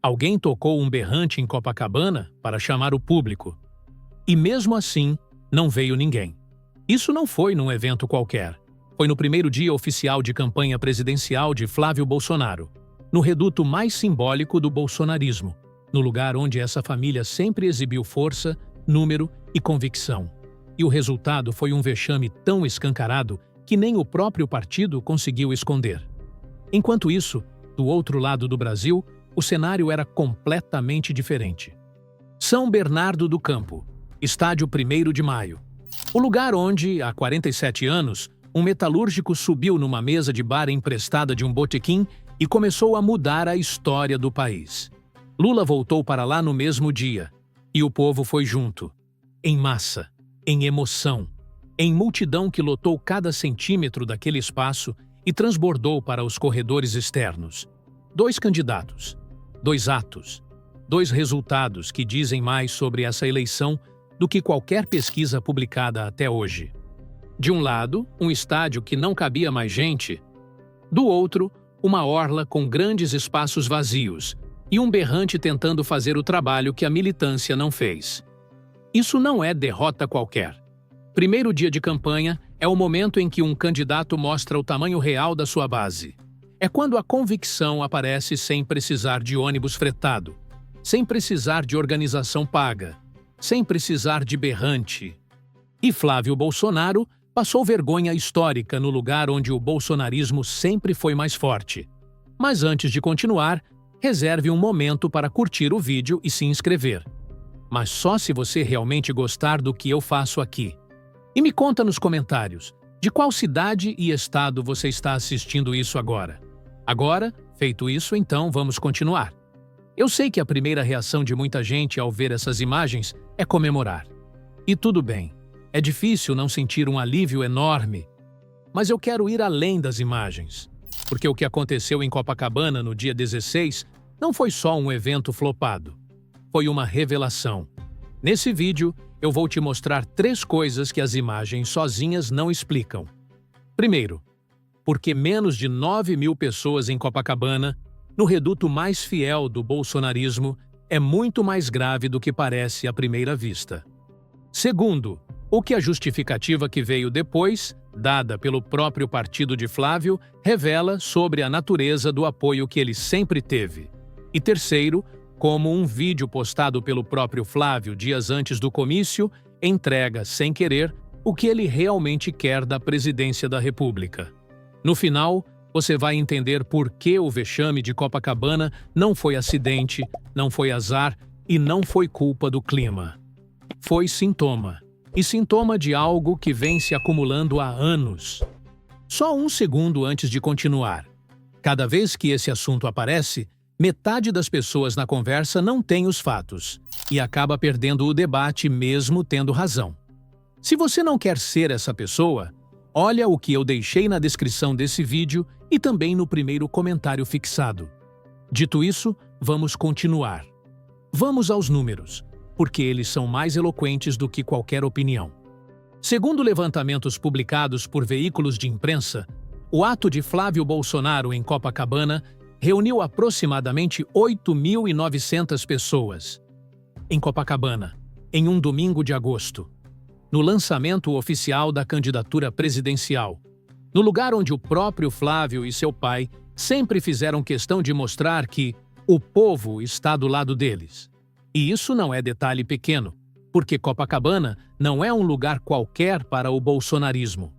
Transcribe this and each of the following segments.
Alguém tocou um berrante em Copacabana para chamar o público. E mesmo assim, não veio ninguém. Isso não foi num evento qualquer. Foi no primeiro dia oficial de campanha presidencial de Flávio Bolsonaro, no reduto mais simbólico do bolsonarismo, no lugar onde essa família sempre exibiu força, número e convicção. E o resultado foi um vexame tão escancarado que nem o próprio partido conseguiu esconder. Enquanto isso, do outro lado do Brasil, o cenário era completamente diferente. São Bernardo do Campo, estádio 1º de Maio. O lugar onde, há 47 anos, um metalúrgico subiu numa mesa de bar emprestada de um botequim e começou a mudar a história do país. Lula voltou para lá no mesmo dia, e o povo foi junto, em massa, em emoção, em multidão que lotou cada centímetro daquele espaço e transbordou para os corredores externos. 2 candidatos, 2 atos, 2 resultados que dizem mais sobre essa eleição do que qualquer pesquisa publicada até hoje. De um lado, um estádio que não cabia mais gente. Do outro, uma orla com grandes espaços vazios e um berrante tentando fazer o trabalho que a militância não fez. Isso não é derrota qualquer. Primeiro dia de campanha é o momento em que um candidato mostra o tamanho real da sua base. É quando a convicção aparece sem precisar de ônibus fretado, sem precisar de organização paga, sem precisar de berrante. E Flávio Bolsonaro passou vergonha histórica no lugar onde o bolsonarismo sempre foi mais forte. Mas antes de continuar, reserve um momento para curtir o vídeo e se inscrever. Mas só se você realmente gostar do que eu faço aqui. E me conta nos comentários, de qual cidade e estado você está assistindo isso agora? Agora, feito isso, então vamos continuar. Eu sei que a primeira reação de muita gente ao ver essas imagens é comemorar. E tudo bem, é difícil não sentir um alívio enorme. Mas eu quero ir além das imagens. Porque o que aconteceu em Copacabana no dia 16 não foi só um evento flopado. Foi uma revelação. Nesse vídeo, eu vou te mostrar 3 coisas que as imagens sozinhas não explicam. Primeiro, porque menos de 9.000 pessoas em Copacabana, no reduto mais fiel do bolsonarismo, é muito mais grave do que parece à primeira vista. Segundo, o que a justificativa que veio depois, dada pelo próprio partido de Flávio, revela sobre a natureza do apoio que ele sempre teve. E terceiro, como um vídeo postado pelo próprio Flávio dias antes do comício entrega, sem querer, o que ele realmente quer da presidência da República. No final, você vai entender por que o vexame de Copacabana não foi acidente, não foi azar e não foi culpa do clima. Foi sintoma. E sintoma de algo que vem se acumulando há anos. Só um segundo antes de continuar. Cada vez que esse assunto aparece, metade das pessoas na conversa não tem os fatos e acaba perdendo o debate mesmo tendo razão. Se você não quer ser essa pessoa, olha o que eu deixei na descrição desse vídeo e também no primeiro comentário fixado. Dito isso, vamos continuar. Vamos aos números, porque eles são mais eloquentes do que qualquer opinião. Segundo levantamentos publicados por veículos de imprensa, o ato de Flávio Bolsonaro em Copacabana reuniu aproximadamente 8.900 pessoas. Em Copacabana, em um domingo de agosto, no lançamento oficial da candidatura presidencial, no lugar onde o próprio Flávio e seu pai sempre fizeram questão de mostrar que o povo está do lado deles. E isso não é detalhe pequeno, porque Copacabana não é um lugar qualquer para o bolsonarismo.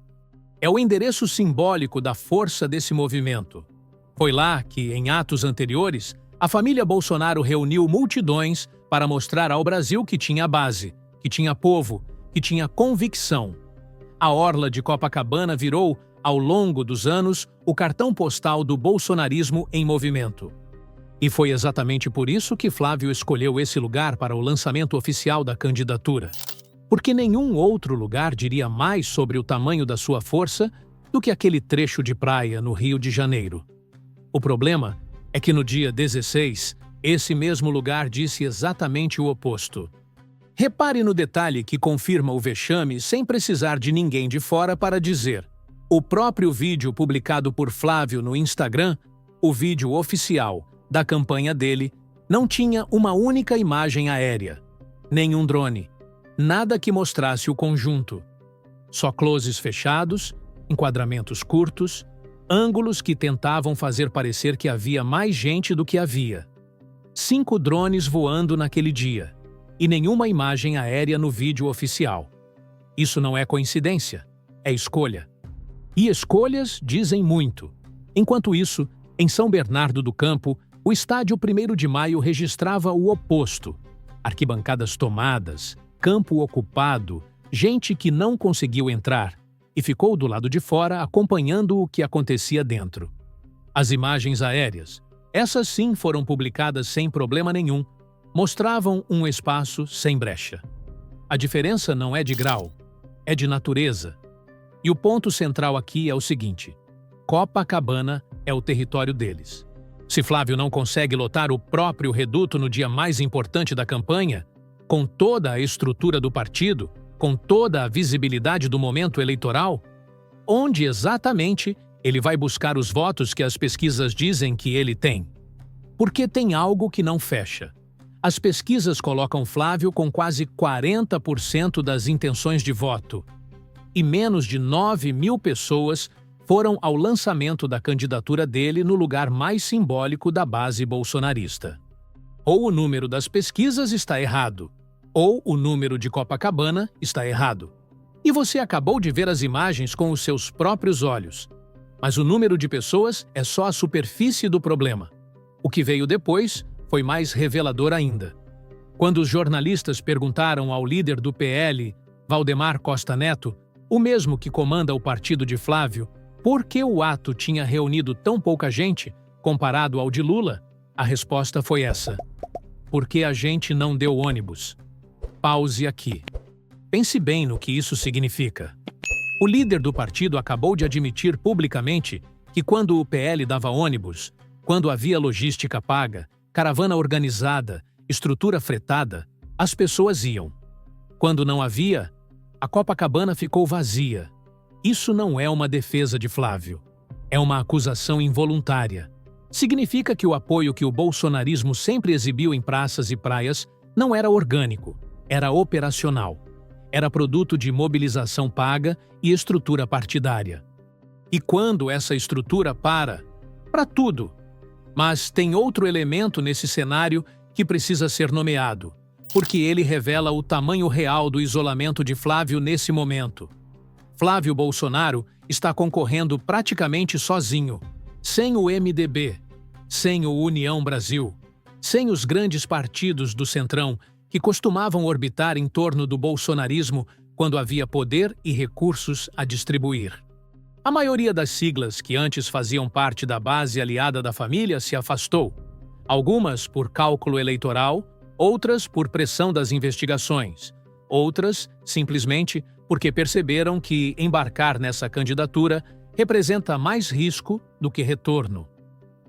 É o endereço simbólico da força desse movimento. Foi lá que, em atos anteriores, a família Bolsonaro reuniu multidões para mostrar ao Brasil que tinha base, que tinha povo, que tinha convicção. A orla de Copacabana virou, ao longo dos anos, o cartão postal do bolsonarismo em movimento. E foi exatamente por isso que Flávio escolheu esse lugar para o lançamento oficial da candidatura. Porque nenhum outro lugar diria mais sobre o tamanho da sua força do que aquele trecho de praia no Rio de Janeiro. O problema é que no dia 16, esse mesmo lugar disse exatamente o oposto. Repare no detalhe que confirma o vexame sem precisar de ninguém de fora para dizer. O próprio vídeo publicado por Flávio no Instagram, o vídeo oficial da campanha dele, Não tinha uma única imagem aérea, nenhum drone, nada que mostrasse o conjunto. Só closes fechados, enquadramentos curtos, ângulos que tentavam fazer parecer que havia mais gente do que havia. 5 drones voando naquele dia, e nenhuma imagem aérea no vídeo oficial. Isso não é coincidência, é escolha. E escolhas dizem muito. Enquanto isso, em São Bernardo do Campo, o estádio 1º de Maio registrava o oposto. Arquibancadas tomadas, campo ocupado, gente que não conseguiu entrar e ficou do lado de fora acompanhando o que acontecia dentro. As imagens aéreas, essas sim foram publicadas sem problema nenhum, mostravam um espaço sem brecha. A diferença não é de grau, é de natureza. E o ponto central aqui é o seguinte: Copacabana é o território deles. Se Flávio não consegue lotar o próprio reduto no dia mais importante da campanha, com toda a estrutura do partido, com toda a visibilidade do momento eleitoral, onde exatamente ele vai buscar os votos que as pesquisas dizem que ele tem? Porque tem algo que não fecha. As pesquisas colocam Flávio com quase 40% das intenções de voto, e menos de 9.000 pessoas foram ao lançamento da candidatura dele no lugar mais simbólico da base bolsonarista. Ou o número das pesquisas está errado, ou o número de Copacabana está errado. E você acabou de ver as imagens com os seus próprios olhos. Mas o número de pessoas é só a superfície do problema. O que veio depois foi mais revelador ainda. Quando os jornalistas perguntaram ao líder do PL, Valdemar Costa Neto, o mesmo que comanda o partido de Flávio, por que o ato tinha reunido tão pouca gente, comparado ao de Lula, a resposta foi essa: porque a gente não deu ônibus. Pause aqui. Pense bem no que isso significa. O líder do partido acabou de admitir publicamente que quando o PL dava ônibus, quando havia logística paga, caravana organizada, estrutura fretada, as pessoas iam. Quando não havia, a Copacabana ficou vazia. Isso não é uma defesa de Flávio. É uma acusação involuntária. Significa que o apoio que o bolsonarismo sempre exibiu em praças e praias não era orgânico, era operacional. Era produto de mobilização paga e estrutura partidária. E quando essa estrutura para tudo. Mas tem outro elemento nesse cenário que precisa ser nomeado, porque ele revela o tamanho real do isolamento de Flávio nesse momento. Flávio Bolsonaro está concorrendo praticamente sozinho, sem o MDB, sem o União Brasil, sem os grandes partidos do Centrão que costumavam orbitar em torno do bolsonarismo quando havia poder e recursos a distribuir. A maioria das siglas que antes faziam parte da base aliada da família se afastou, algumas por cálculo eleitoral, outras por pressão das investigações, outras simplesmente porque perceberam que embarcar nessa candidatura representa mais risco do que retorno.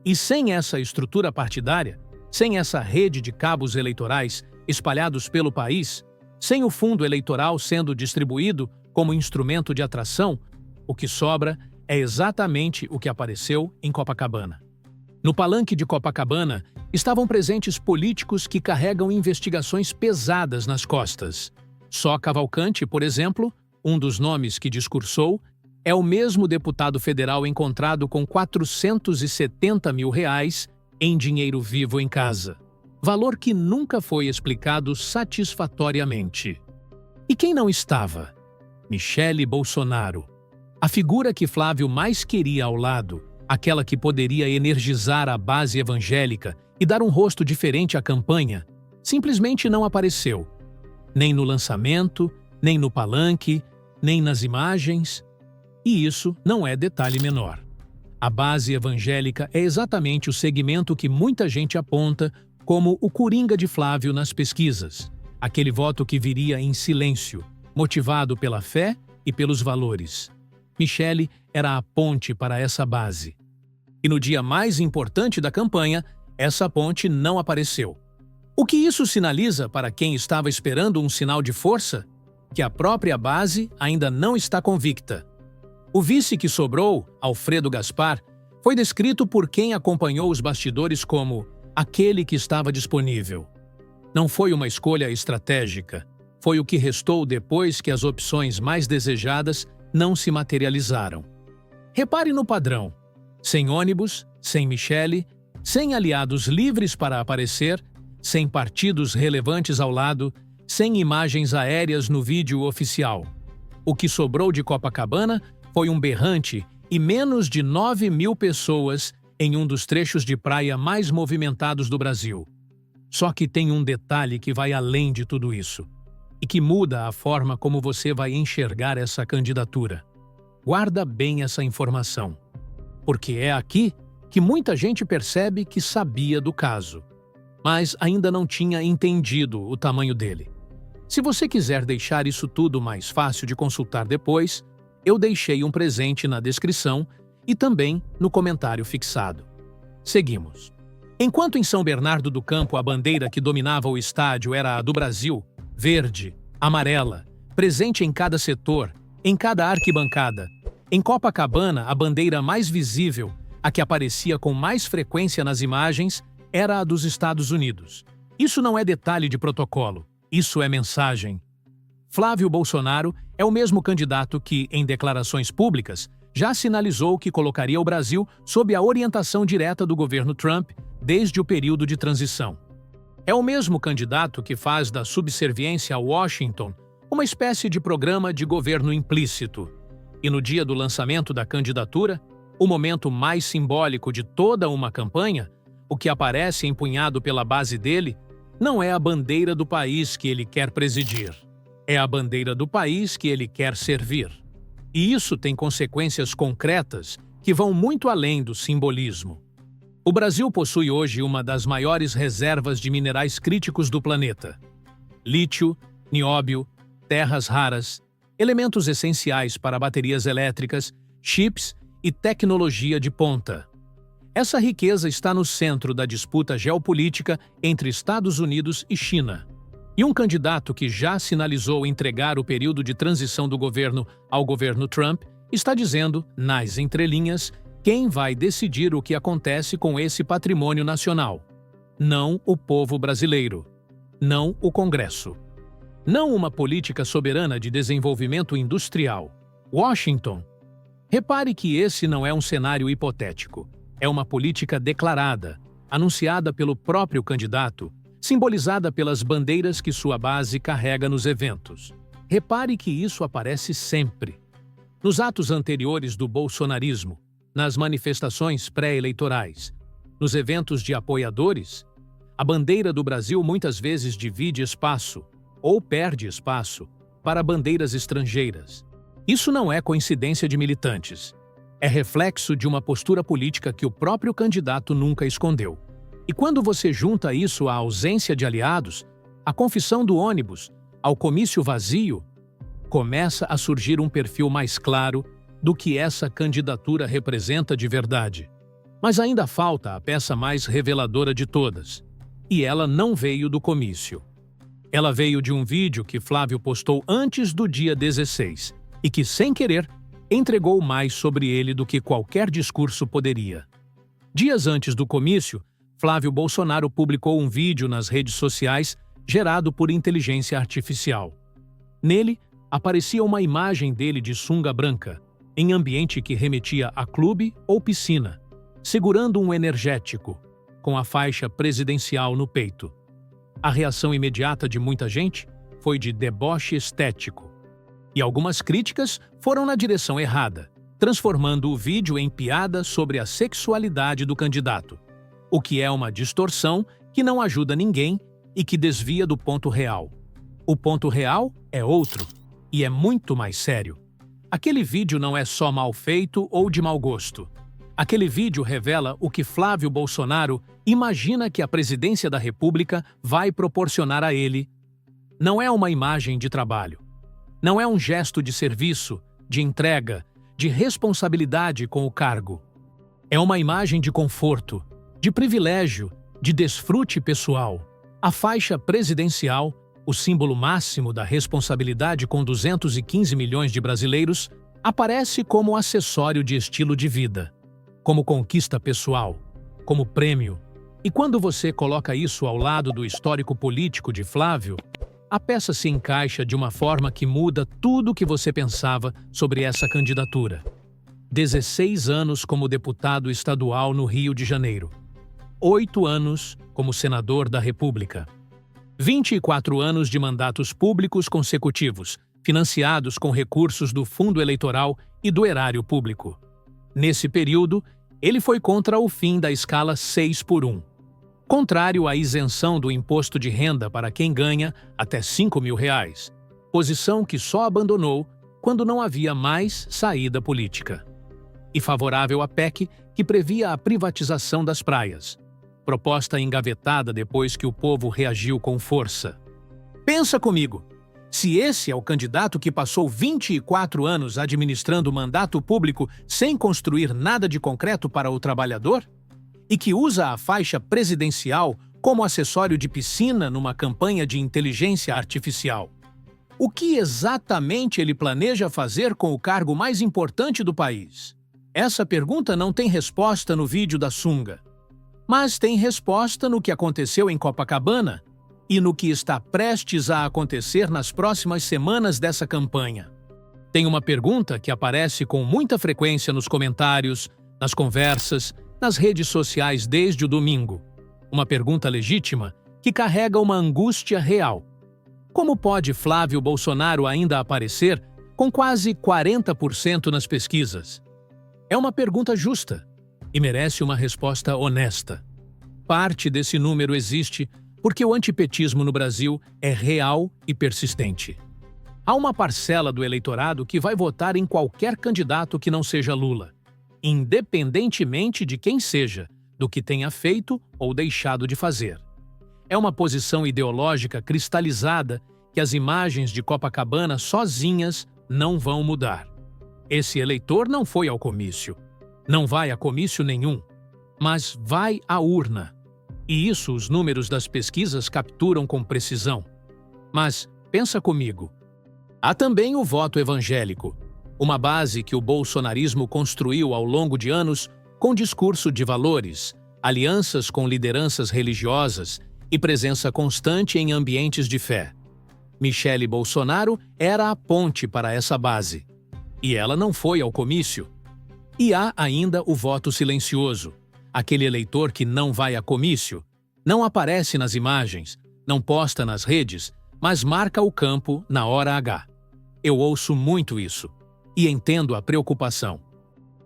E sem essa estrutura partidária, sem essa rede de cabos eleitorais espalhados pelo país, sem o fundo eleitoral sendo distribuído como instrumento de atração, o que sobra é exatamente o que apareceu em Copacabana. No palanque de Copacabana estavam presentes políticos que carregam investigações pesadas nas costas. Só Cavalcante, por exemplo, um dos nomes que discursou, é o mesmo deputado federal encontrado com R$470 mil em dinheiro vivo em casa. Valor que nunca foi explicado satisfatoriamente. E quem não estava? Michele Bolsonaro. A figura que Flávio mais queria ao lado, aquela que poderia energizar a base evangélica e dar um rosto diferente à campanha, simplesmente não apareceu. Nem no lançamento, nem no palanque, nem nas imagens. E isso não é detalhe menor. A base evangélica é exatamente o segmento que muita gente aponta como o coringa de Flávio nas pesquisas. Aquele voto que viria em silêncio, motivado pela fé e pelos valores. Michele era a ponte para essa base. E no dia mais importante da campanha, essa ponte não apareceu. O que isso sinaliza para quem estava esperando um sinal de força? Que a própria base ainda não está convicta. O vice que sobrou, Alfredo Gaspar, foi descrito por quem acompanhou os bastidores como aquele que estava disponível. Não foi uma escolha estratégica, foi o que restou depois que as opções mais desejadas não se materializaram. Repare no padrão: sem ônibus, sem Michele, sem aliados livres para aparecer, sem partidos relevantes ao lado, sem imagens aéreas no vídeo oficial. O que sobrou de Copacabana foi um berrante e menos de 9.000 pessoas em um dos trechos de praia mais movimentados do Brasil. Só que tem um detalhe que vai além de tudo isso e que muda a forma como você vai enxergar essa candidatura. Guarda bem essa informação, porque é aqui que muita gente percebe que sabia do caso, mas ainda não tinha entendido o tamanho dele. Se você quiser deixar isso tudo mais fácil de consultar depois, eu deixei um presente na descrição e também no comentário fixado. Seguimos. Enquanto em São Bernardo do Campo a bandeira que dominava o estádio era a do Brasil, verde, amarela, presente em cada setor, em cada arquibancada, em Copacabana a bandeira mais visível, a que aparecia com mais frequência nas imagens, era a dos Estados Unidos. Isso não é detalhe de protocolo, isso é mensagem. Flávio Bolsonaro é o mesmo candidato que, em declarações públicas, já sinalizou que colocaria o Brasil sob a orientação direta do governo Trump desde o período de transição. É o mesmo candidato que faz da subserviência a Washington uma espécie de programa de governo implícito. E no dia do lançamento da candidatura, o momento mais simbólico de toda uma campanha, o que aparece empunhado pela base dele, não é a bandeira do país que ele quer presidir. É a bandeira do país que ele quer servir. E isso tem consequências concretas que vão muito além do simbolismo. O Brasil possui hoje uma das maiores reservas de minerais críticos do planeta: lítio, nióbio, terras raras, elementos essenciais para baterias elétricas, chips e tecnologia de ponta. Essa riqueza está no centro da disputa geopolítica entre Estados Unidos e China. E um candidato que já sinalizou entregar o período de transição do governo ao governo Trump está dizendo, nas entrelinhas, quem vai decidir o que acontece com esse patrimônio nacional. Não o povo brasileiro. Não o Congresso. Não uma política soberana de desenvolvimento industrial. Washington. Repare que esse não é um cenário hipotético. É uma política declarada, anunciada pelo próprio candidato, simbolizada pelas bandeiras que sua base carrega nos eventos. Repare que isso aparece sempre. Nos atos anteriores do bolsonarismo, nas manifestações pré-eleitorais, nos eventos de apoiadores, a bandeira do Brasil muitas vezes divide espaço, ou perde espaço, para bandeiras estrangeiras. Isso não é coincidência de militantes. É reflexo de uma postura política que o próprio candidato nunca escondeu. E quando você junta isso à ausência de aliados, à confissão do ônibus, ao comício vazio, começa a surgir um perfil mais claro do que essa candidatura representa de verdade. Mas ainda falta a peça mais reveladora de todas. E ela não veio do comício. Ela veio de um vídeo que Flávio postou antes do dia 16 e que, sem querer, entregou mais sobre ele do que qualquer discurso poderia. Dias antes do comício, Flávio Bolsonaro publicou um vídeo nas redes sociais gerado por inteligência artificial. Nele, aparecia uma imagem dele de sunga branca, em ambiente que remetia a clube ou piscina, segurando um energético, com a faixa presidencial no peito. A reação imediata de muita gente foi de deboche estético. E algumas críticas foram na direção errada, transformando o vídeo em piada sobre a sexualidade do candidato, o que é uma distorção que não ajuda ninguém e que desvia do ponto real. O ponto real é outro, e é muito mais sério. Aquele vídeo não é só mal feito ou de mau gosto. Aquele vídeo revela o que Flávio Bolsonaro imagina que a presidência da República vai proporcionar a ele. Não é uma imagem de trabalho. Não é um gesto de serviço, de entrega, de responsabilidade com o cargo. É uma imagem de conforto, de privilégio, de desfrute pessoal. A faixa presidencial, o símbolo máximo da responsabilidade com 215 milhões de brasileiros, aparece como acessório de estilo de vida, como conquista pessoal, como prêmio, E quando você coloca isso ao lado do histórico político de Flávio, a peça se encaixa de uma forma que muda tudo o que você pensava sobre essa candidatura. 16 anos como deputado estadual no Rio de Janeiro. 8 anos como senador da República. 24 anos de mandatos públicos consecutivos, financiados com recursos do Fundo Eleitoral e do Erário Público. Nesse período, ele foi contra o fim da escala 6x1. Contrário à isenção do imposto de renda para quem ganha até R$ 5.000, posição que só abandonou quando não havia mais saída política. E favorável à PEC, que previa a privatização das praias, proposta engavetada depois que o povo reagiu com força. Pensa comigo, se esse é o candidato que passou 24 anos administrando o mandato público sem construir nada de concreto para o trabalhador, e que usa a faixa presidencial como acessório de piscina numa campanha de inteligência artificial, o que exatamente ele planeja fazer com o cargo mais importante do país? Essa pergunta não tem resposta no vídeo da sunga, mas tem resposta no que aconteceu em Copacabana e no que está prestes a acontecer nas próximas semanas dessa campanha. Tem uma pergunta que aparece com muita frequência nos comentários, nas conversas, nas redes sociais desde o domingo. Uma pergunta legítima que carrega uma angústia real. Como pode Flávio Bolsonaro ainda aparecer com quase 40% nas pesquisas? É uma pergunta justa e merece uma resposta honesta. Parte desse número existe porque o antipetismo no Brasil é real e persistente. Há uma parcela do eleitorado que vai votar em qualquer candidato que não seja Lula, independentemente de quem seja, do que tenha feito ou deixado de fazer. É uma posição ideológica cristalizada que as imagens de Copacabana sozinhas não vão mudar. Esse eleitor não foi ao comício, não vai a comício nenhum, mas vai à urna. E isso os números das pesquisas capturam com precisão. Mas, pensa comigo, há também o voto evangélico, uma base que o bolsonarismo construiu ao longo de anos com discurso de valores, alianças com lideranças religiosas e presença constante em ambientes de fé. Michele Bolsonaro era a ponte para essa base. E ela não foi ao comício. E há ainda o voto silencioso, aquele eleitor que não vai a comício, não aparece nas imagens, não posta nas redes, mas marca o campo na hora H. Eu ouço muito isso. E entendo a preocupação.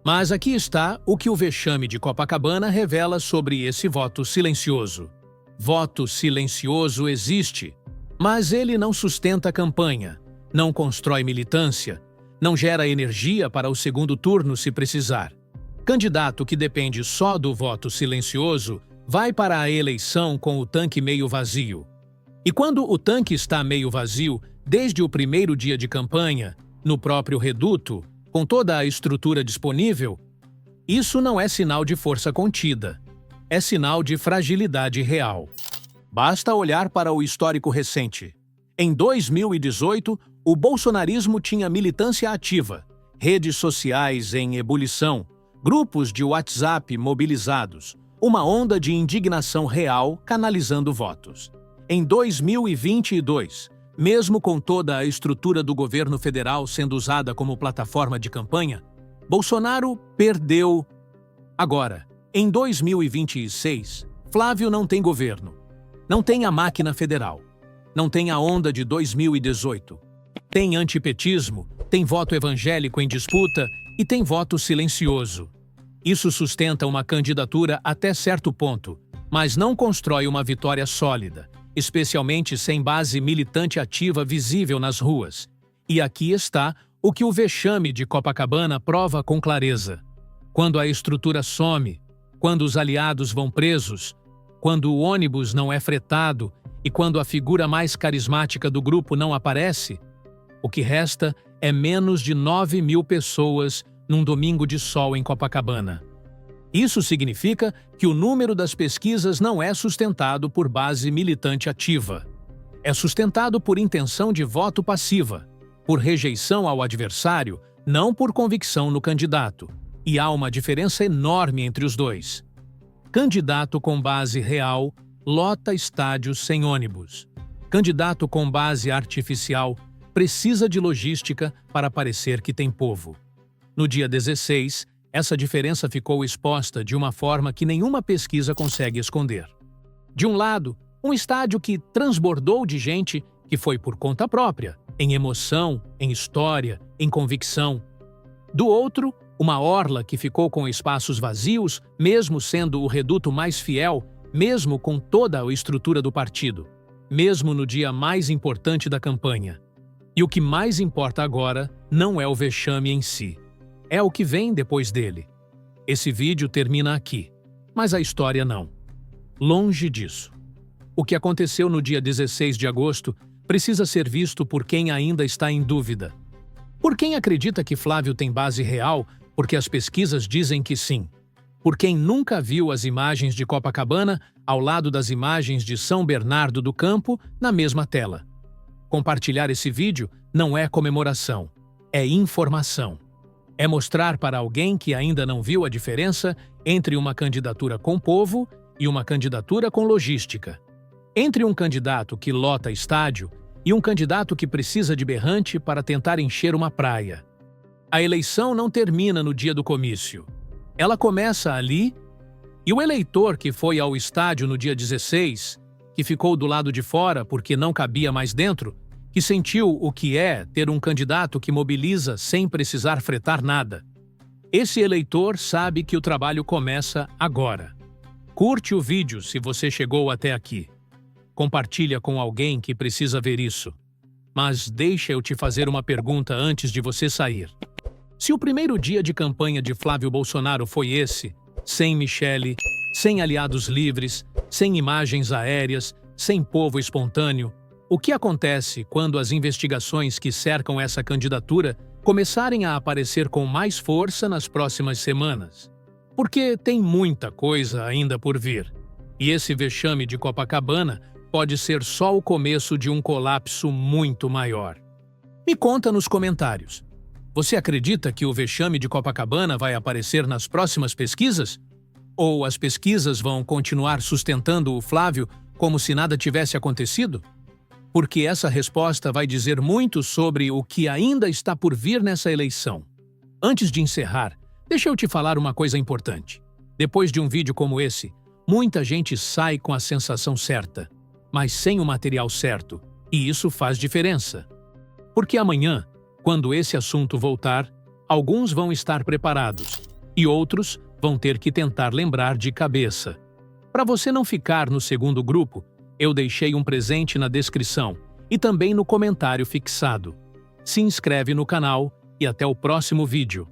Mas aqui está o que o vexame de Copacabana revela sobre esse voto silencioso. Voto silencioso existe, mas ele não sustenta a campanha, não constrói militância, não gera energia para o segundo turno se precisar. Candidato que depende só do voto silencioso vai para a eleição com o tanque meio vazio. E quando o tanque está meio vazio, desde o primeiro dia de campanha, no próprio reduto, com toda a estrutura disponível, isso não é sinal de força contida, é sinal de fragilidade real. Basta olhar para o histórico recente. Em 2018, o bolsonarismo tinha militância ativa, redes sociais em ebulição, grupos de WhatsApp mobilizados, uma onda de indignação real canalizando votos. Em 2022, mesmo com toda a estrutura do governo federal sendo usada como plataforma de campanha, Bolsonaro perdeu. Agora, em 2026, Flávio não tem governo, não tem a máquina federal, não tem a onda de 2018. Tem antipetismo, tem voto evangélico em disputa e tem voto silencioso. Isso sustenta uma candidatura até certo ponto, mas não constrói uma vitória sólida, especialmente sem base militante ativa visível nas ruas. E aqui está o que o vexame de Copacabana prova com clareza. Quando a estrutura some, quando os aliados vão presos, quando o ônibus não é fretado e quando a figura mais carismática do grupo não aparece, o que resta é menos de 9.000 pessoas num domingo de sol em Copacabana. Isso significa que o número das pesquisas não é sustentado por base militante ativa. É sustentado por intenção de voto passiva, por rejeição ao adversário, não por convicção no candidato. E há uma diferença enorme entre os dois. Candidato com base real lota estádios sem ônibus. Candidato com base artificial precisa de logística para parecer que tem povo. No dia 16, essa diferença ficou exposta de uma forma que nenhuma pesquisa consegue esconder. De um lado, um estádio que transbordou de gente que foi por conta própria, em emoção, em história, em convicção. Do outro, uma orla que ficou com espaços vazios, mesmo sendo o reduto mais fiel, mesmo com toda a estrutura do partido, mesmo no dia mais importante da campanha. E o que mais importa agora não é o vexame em si, é o que vem depois dele. Esse vídeo termina aqui, mas a história não. Longe disso. O que aconteceu no dia 16 de agosto precisa ser visto por quem ainda está em dúvida. Por quem acredita que Flávio tem base real porque as pesquisas dizem que sim. Por quem nunca viu as imagens de Copacabana ao lado das imagens de São Bernardo do Campo na mesma tela. Compartilhar esse vídeo não é comemoração, é informação. É mostrar para alguém que ainda não viu a diferença entre uma candidatura com povo e uma candidatura com logística. Entre um candidato que lota estádio e um candidato que precisa de berrante para tentar encher uma praia. A eleição não termina no dia do comício. Ela começa ali, e o eleitor que foi ao estádio no dia 16, que ficou do lado de fora porque não cabia mais dentro, que sentiu o que é ter um candidato que mobiliza sem precisar fretar nada. Esse eleitor sabe que o trabalho começa agora. Curte o vídeo se você chegou até aqui. Compartilha com alguém que precisa ver isso. Mas deixa eu te fazer uma pergunta antes de você sair. Se o primeiro dia de campanha de Flávio Bolsonaro foi esse, sem Michele, sem aliados livres, sem imagens aéreas, sem povo espontâneo, o que acontece quando as investigações que cercam essa candidatura começarem a aparecer com mais força nas próximas semanas? Porque tem muita coisa ainda por vir. E esse vexame de Copacabana pode ser só o começo de um colapso muito maior. Me conta nos comentários. Você acredita que o vexame de Copacabana vai aparecer nas próximas pesquisas? Ou as pesquisas vão continuar sustentando o Flávio como se nada tivesse acontecido? Porque essa resposta vai dizer muito sobre o que ainda está por vir nessa eleição. Antes de encerrar, deixa eu te falar uma coisa importante. Depois de um vídeo como esse, muita gente sai com a sensação certa, mas sem o material certo, e isso faz diferença. Porque amanhã, quando esse assunto voltar, alguns vão estar preparados e outros vão ter que tentar lembrar de cabeça. Para você não ficar no segundo grupo, eu deixei um presente na descrição e também no comentário fixado. Se inscreve no canal e até o próximo vídeo.